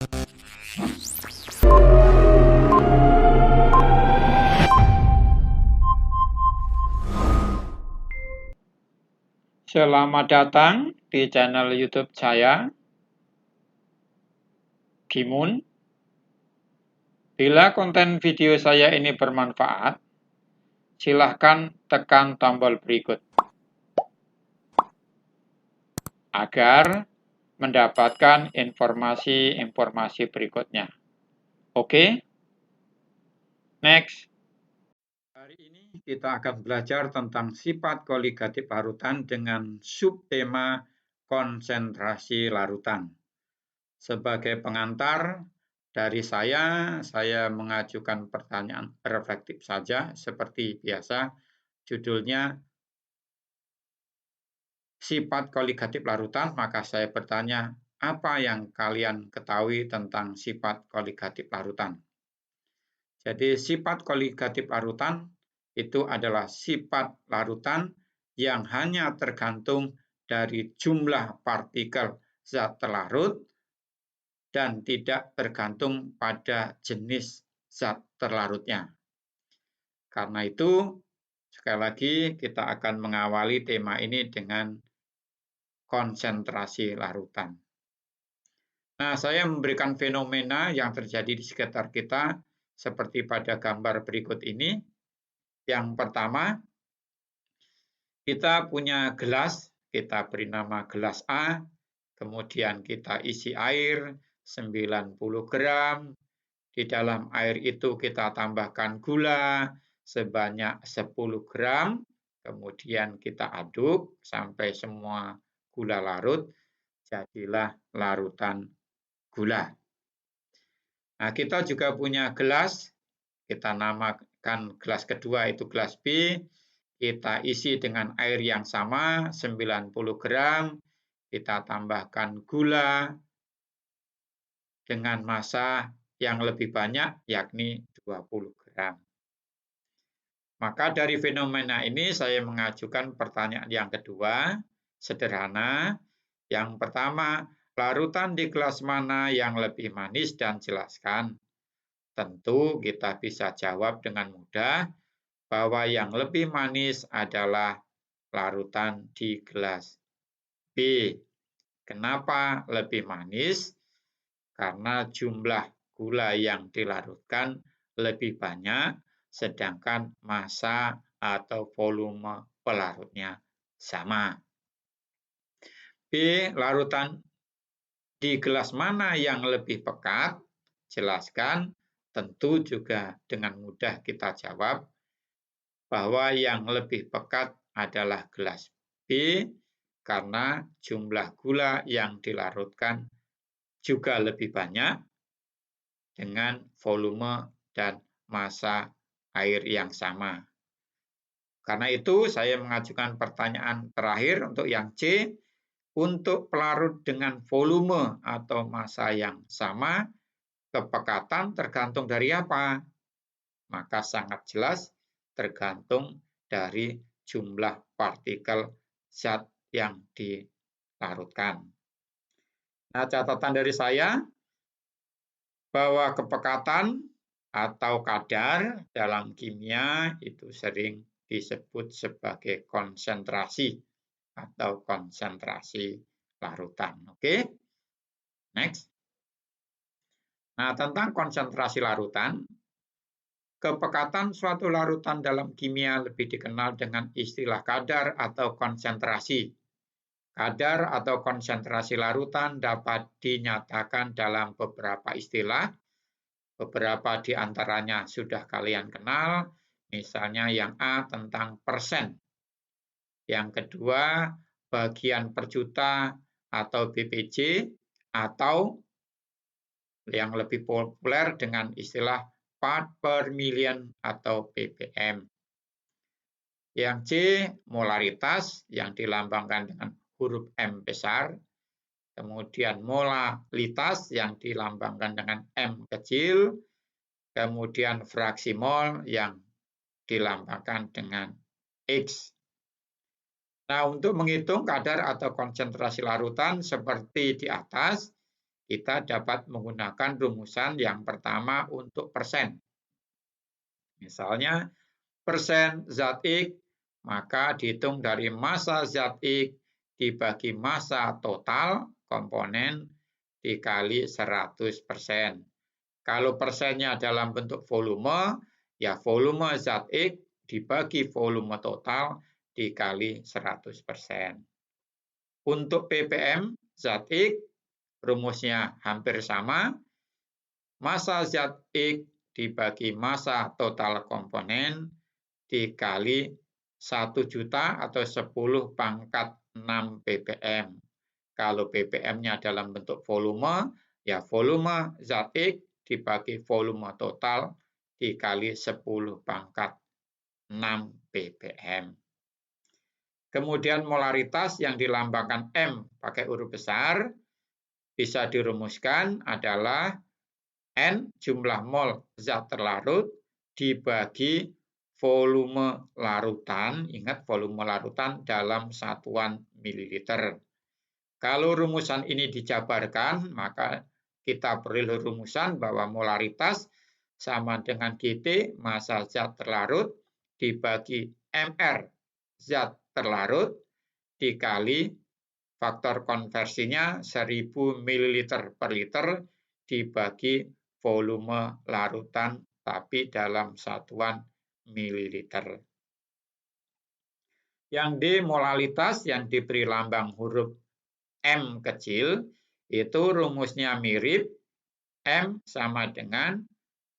Selamat datang di channel YouTube saya, Gimun. Bila konten video saya ini bermanfaat, silahkan tekan tombol berikut agar mendapatkan informasi-informasi berikutnya. Oke? Next. Hari ini kita akan belajar tentang sifat koligatif larutan dengan subtema konsentrasi larutan. Sebagai pengantar dari saya mengajukan pertanyaan reflektif saja seperti biasa. Judulnya sifat koligatif larutan, maka saya bertanya, apa yang kalian ketahui tentang sifat koligatif larutan? Jadi sifat koligatif larutan itu adalah sifat larutan yang hanya tergantung dari jumlah partikel zat terlarut dan tidak tergantung pada jenis zat terlarutnya. Karena itu, sekali lagi kita akan mengawali tema ini dengan konsentrasi larutan. Nah, saya memberikan fenomena yang terjadi di sekitar kita seperti pada gambar berikut ini. Yang pertama, kita punya gelas, kita beri nama gelas A, kemudian kita isi air 90 gram, di dalam air itu kita tambahkan gula sebanyak 10 gram, kemudian kita aduk sampai semua gula larut, jadilah larutan gula. Nah, kita juga punya gelas, kita namakan gelas kedua itu gelas B, kita isi dengan air yang sama 90 gram, kita tambahkan gula dengan massa yang lebih banyak yakni 20 gram. Maka dari fenomena ini saya mengajukan pertanyaan yang kedua, sederhana. Yang pertama, larutan di gelas mana yang lebih manis dan jelaskan. Tentu kita bisa jawab dengan mudah bahwa yang lebih manis adalah larutan di gelas B. Kenapa lebih manis? Karena jumlah gula yang dilarutkan lebih banyak, sedangkan massa atau volume pelarutnya sama. B. Larutan di gelas mana yang lebih pekat? Jelaskan. Tentu juga dengan mudah kita jawab bahwa yang lebih pekat adalah gelas B karena jumlah gula yang dilarutkan juga lebih banyak dengan volume dan massa air yang sama. Karena itu saya mengajukan pertanyaan terakhir untuk yang C. Untuk pelarut dengan volume atau massa yang sama, kepekatan tergantung dari apa? Maka sangat jelas tergantung dari jumlah partikel zat yang dilarutkan. Nah, catatan dari saya bahwa kepekatan atau kadar dalam kimia itu sering disebut sebagai konsentrasi atau konsentrasi larutan. Oke, next. Nah, tentang konsentrasi larutan, kepekatan suatu larutan dalam kimia lebih dikenal dengan istilah kadar atau konsentrasi. Kadar atau konsentrasi larutan dapat dinyatakan dalam beberapa istilah. Beberapa di antaranya sudah kalian kenal, misalnya yang A tentang persen. Yang kedua, bagian per juta atau BPJ, atau yang lebih populer dengan istilah part per million atau ppm. Yang C, molaritas yang dilambangkan dengan huruf M besar. Kemudian molalitas yang dilambangkan dengan M kecil. Kemudian fraksi mol yang dilambangkan dengan X. Nah, untuk menghitung kadar atau konsentrasi larutan seperti di atas, kita dapat menggunakan rumusan yang pertama untuk persen. Misalnya, persen zat X, maka dihitung dari massa zat X dibagi massa total komponen dikali 100%. Kalau persennya dalam bentuk volume, ya volume zat X dibagi volume total dikali 100%. Untuk ppm zat X, rumusnya hampir sama. Massa zat X dibagi massa total komponen dikali 1 juta atau 10 pangkat 6 ppm. Kalau ppm-nya dalam bentuk volume, ya volume zat X dibagi volume total dikali 10 pangkat 6 ppm. Kemudian molaritas yang dilambangkan M pakai huruf besar bisa dirumuskan adalah N jumlah mol zat terlarut dibagi volume larutan. Ingat, volume larutan dalam satuan mililiter. Kalau rumusan ini dijabarkan, maka kita perlu rumusan bahwa molaritas sama dengan GT, massa zat terlarut, dibagi MR, zat terlarut, dikali faktor konversinya 1000 ml per liter dibagi volume larutan tapi dalam satuan mililiter. Yang D, molalitas yang diberi lambang huruf M kecil, itu rumusnya mirip. M sama dengan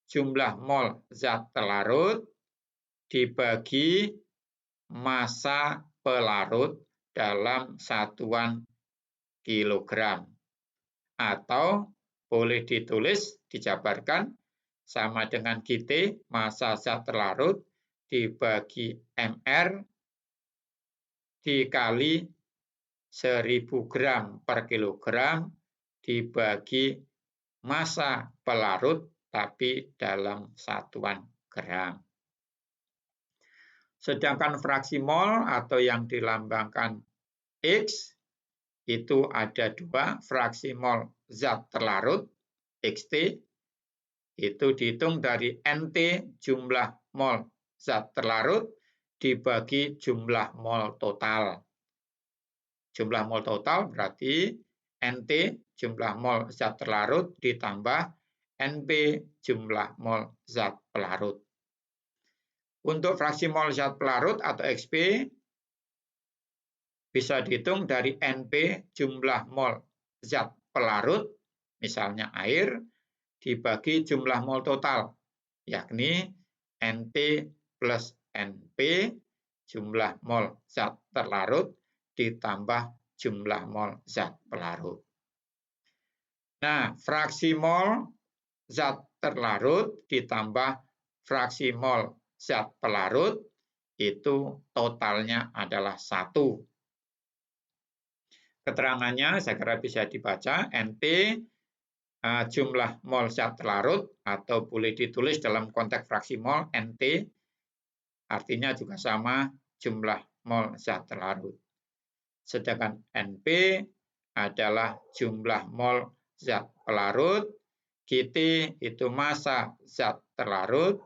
jumlah mol zat terlarut dibagi massa pelarut dalam satuan kilogram. Atau boleh ditulis, dijabarkan, sama dengan GT, massa zat terlarut, dibagi MR dikali 1000 gram per kilogram dibagi massa pelarut tapi dalam satuan gram. Sedangkan fraksi mol atau yang dilambangkan X itu ada dua, fraksi mol zat terlarut XT itu dihitung dari NT jumlah mol zat terlarut dibagi jumlah mol total. Jumlah mol total berarti NT jumlah mol zat terlarut ditambah NP jumlah mol zat pelarut. Untuk fraksi mol zat pelarut atau XP bisa dihitung dari NP jumlah mol zat pelarut, misalnya air, dibagi jumlah mol total, yakni NT plus NP jumlah mol zat terlarut ditambah jumlah mol zat pelarut. Nah, fraksi mol zat terlarut ditambah fraksi mol zat pelarut itu totalnya adalah 1. Keterangannya saya kira bisa dibaca, NT jumlah mol zat terlarut atau boleh ditulis dalam konteks fraksi mol NT artinya juga sama jumlah mol zat terlarut. Sedangkan NP adalah jumlah mol zat pelarut, GT itu massa zat terlarut,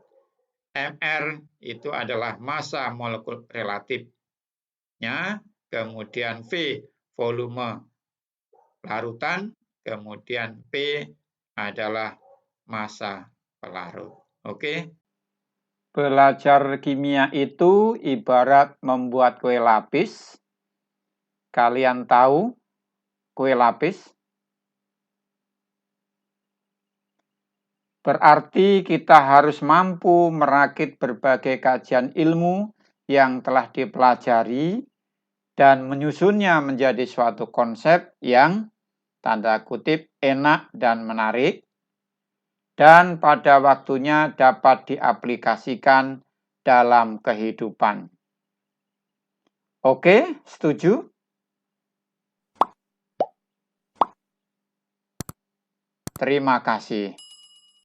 MR itu adalah massa molekul relatifnya, kemudian V volume larutan, kemudian P adalah massa pelarut. Oke. Belajar kimia itu ibarat membuat kue lapis. Kalian tahu kue lapis? Berarti kita harus mampu merakit berbagai kajian ilmu yang telah dipelajari dan menyusunnya menjadi suatu konsep yang tanda kutip enak dan menarik dan pada waktunya dapat diaplikasikan dalam kehidupan. Oke, setuju? Terima kasih.